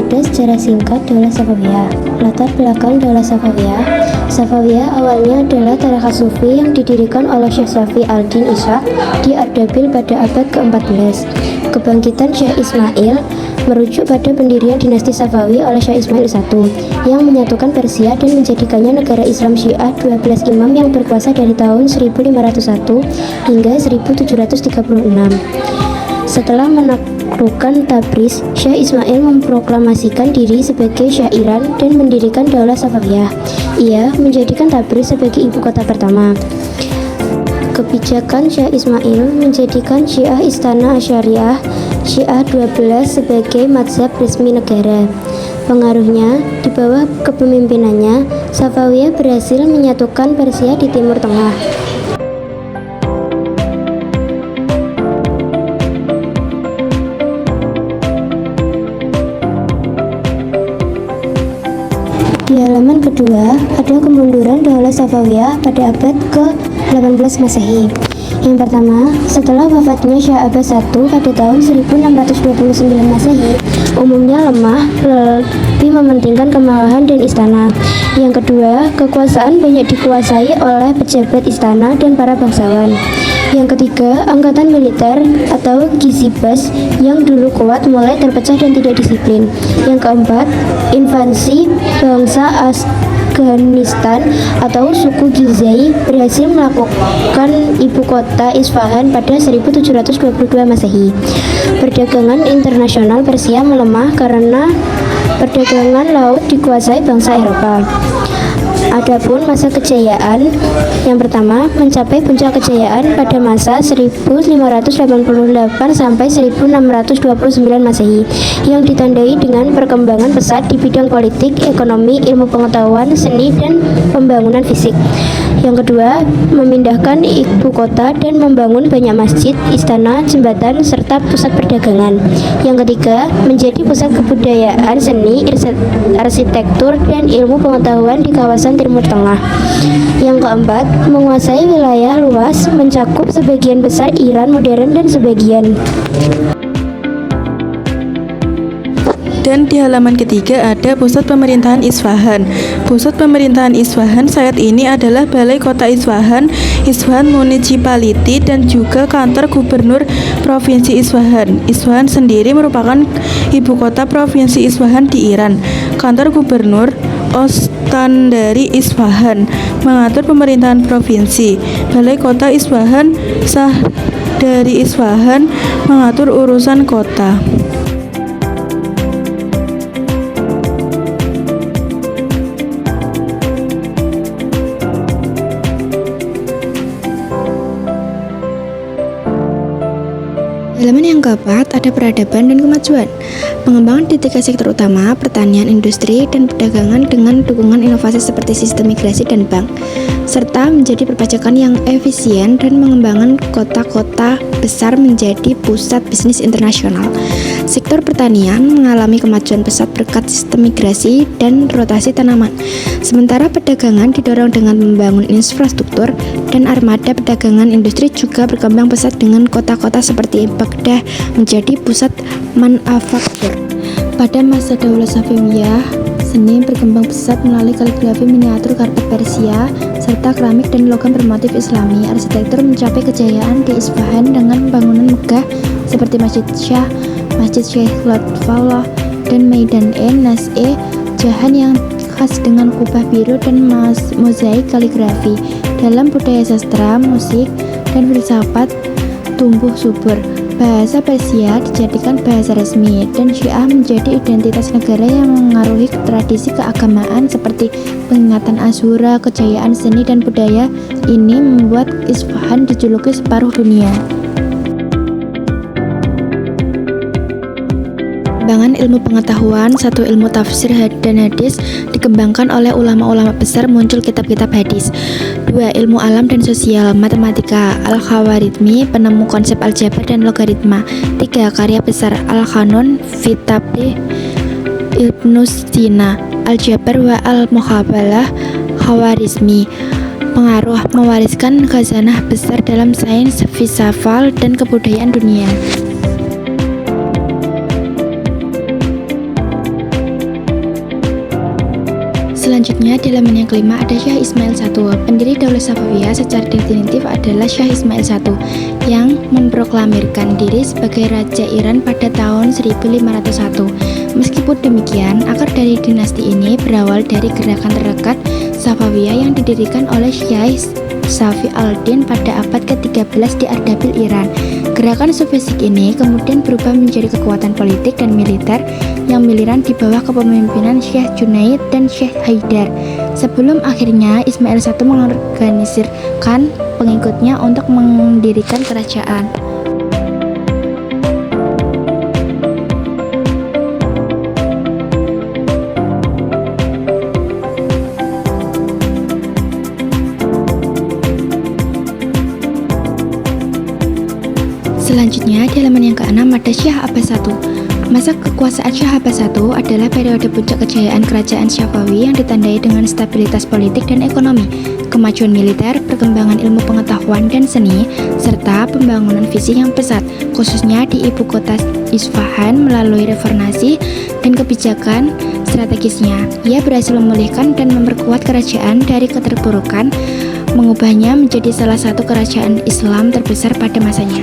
ada sejarah singkat Daulah Safawiyah. Latar belakang Daulah Safawiyah. Safawiyah awalnya adalah tarekat sufi yang didirikan oleh Syekh Safi al-Din Ishaq di Ardabil pada abad ke-14. Kebangkitan Syekh Ismail merujuk pada pendirian dinasti Safawi oleh Syekh Ismail I yang menyatukan Persia dan menjadikannya negara Islam Syiah 12 imam yang berkuasa dari tahun 1501 hingga 1736. Setelah menaklukkan Tabriz, Syekh Ismail memproklamasikan diri sebagai Syah Iran dan mendirikan Daulah Safawiyah. Ia menjadikan Tabriz sebagai ibu kota pertama. Kebijakan Syekh Ismail menjadikan Syiah Istana Asyariah Syiah 12 sebagai mazhab resmi negara. Pengaruhnya, di bawah kepemimpinannya, Safawiyah berhasil menyatukan Persia di Timur Tengah. Di halaman kedua, ada kemunduran Daulah Safawiyah pada abad ke-18 Masehi. Yang pertama, setelah wafatnya Syah Abbas I pada tahun 1629 Masehi, umumnya lemah, lebih mementingkan kemewahan dan istana. Yang kedua, kekuasaan banyak dikuasai oleh pejabat istana dan para bangsawan. Yang ketiga, angkatan militer atau Gizibas yang dulu kuat mulai terpecah dan tidak disiplin. Yang keempat, invasi bangsa Afghanistan atau suku Gizai berhasil melakukan ibu kota Isfahan pada 1722 Masehi. Perdagangan internasional Persia melemah karena perdagangan laut dikuasai bangsa Eropa. Adapun masa kejayaan yang pertama mencapai puncak kejayaan pada masa 1588 sampai 1629 Masehi yang ditandai dengan perkembangan pesat di bidang politik, ekonomi, ilmu pengetahuan, seni, dan pembangunan fisik. Yang kedua, memindahkan ibu kota dan membangun banyak masjid, istana, jembatan, serta pusat perdagangan. Yang ketiga, menjadi pusat kebudayaan, seni, arsitektur, dan ilmu pengetahuan di kawasan Timur Tengah. Yang keempat, menguasai wilayah luas mencakup sebagian besar Iran modern dan sebagian. Dan di halaman ketiga ada pusat pemerintahan Isfahan. Pusat pemerintahan Isfahan saat ini adalah Balai Kota Isfahan, Isfahan Municipality, dan juga kantor gubernur Provinsi Isfahan. Isfahan sendiri merupakan ibu kota Provinsi Isfahan di Iran. Kantor gubernur Ostandari Isfahan mengatur pemerintahan provinsi. Balai Kota Isfahan sah dari Isfahan mengatur urusan kota. Halaman yang keempat ada peradaban dan kemajuan. Pengembangan di tiga sektor utama, pertanian, industri, dan perdagangan dengan dukungan inovasi seperti sistem migrasi dan bank, serta menjadi perpajakan yang efisien dan mengembangkan kota-kota besar menjadi pusat bisnis internasional. Sektor pertanian mengalami kemajuan pesat berkat sistem migrasi dan rotasi tanaman. Sementara perdagangan didorong dengan membangun infrastruktur dan armada perdagangan. Industri juga berkembang pesat dengan kota-kota seperti Baghdad menjadi pusat manufaktur. Pada masa Daulah Safawiyah, seni berkembang pesat melalui kaligrafi miniatur karpet Persia serta keramik dan logam bermotif Islami. Arsitektur mencapai kejayaan di Isfahan dengan bangunan megah seperti Masjid Shah, Masjid Sheikh Lutfullah, dan Maidan-e-Nas-e Jahan yang khas dengan kubah biru dan mozaik kaligrafi. Dalam budaya sastra, musik, dan filsafat tumbuh subur. Bahasa Persia dijadikan bahasa resmi dan Syiah menjadi identitas negara yang mengaruhi tradisi keagamaan seperti pengingatan Asyura. Kejayaan seni dan budaya ini membuat Isfahan dijuluki separuh dunia. Pengembangan ilmu pengetahuan. Satu, ilmu tafsir dan hadis dikembangkan oleh ulama-ulama besar, muncul kitab-kitab hadis. 2. Ilmu alam dan sosial, matematika, Al-Khawarizmi, penemu konsep aljabar dan logaritma. 3. Karya besar, Al-Qanun, Fitabih, Ibnu Sina, Aljabar wa Al-Muqabalah, Khawarizmi. Pengaruh, mewariskan khazanah besar dalam sains, filsafat, dan kebudayaan dunia. Selanjutnya di halaman yang kelima ada Syah Ismail I. Pendiri Daulah Safawiyah secara definitif adalah Syah Ismail I yang memproklamirkan diri sebagai Raja Iran pada tahun 1501. Meskipun demikian, akar dari dinasti ini berawal dari gerakan terdekat Safawiyah yang didirikan oleh Syekh Safi al-Din pada abad ke-13 di Ardabil, Iran. Gerakan sufistik ini kemudian berubah menjadi kekuatan politik dan militer yang miliran di bawah kepemimpinan Syekh Junaid dan Syekh Haidar, sebelum akhirnya Ismail I mengorganisirkan pengikutnya untuk mendirikan kerajaan. Selanjutnya di halaman yang ke-6 ada Syah Abbas I. Masa kekuasaan Syah Abbas I adalah periode puncak kejayaan kerajaan Syafawi yang ditandai dengan stabilitas politik dan ekonomi, kemajuan militer, perkembangan ilmu pengetahuan dan seni, serta pembangunan fisik yang pesat, khususnya di ibu kota Isfahan melalui reformasi dan kebijakan strategisnya. Ia berhasil memulihkan dan memperkuat kerajaan dari keterpurukan, mengubahnya menjadi salah satu kerajaan Islam terbesar pada masanya.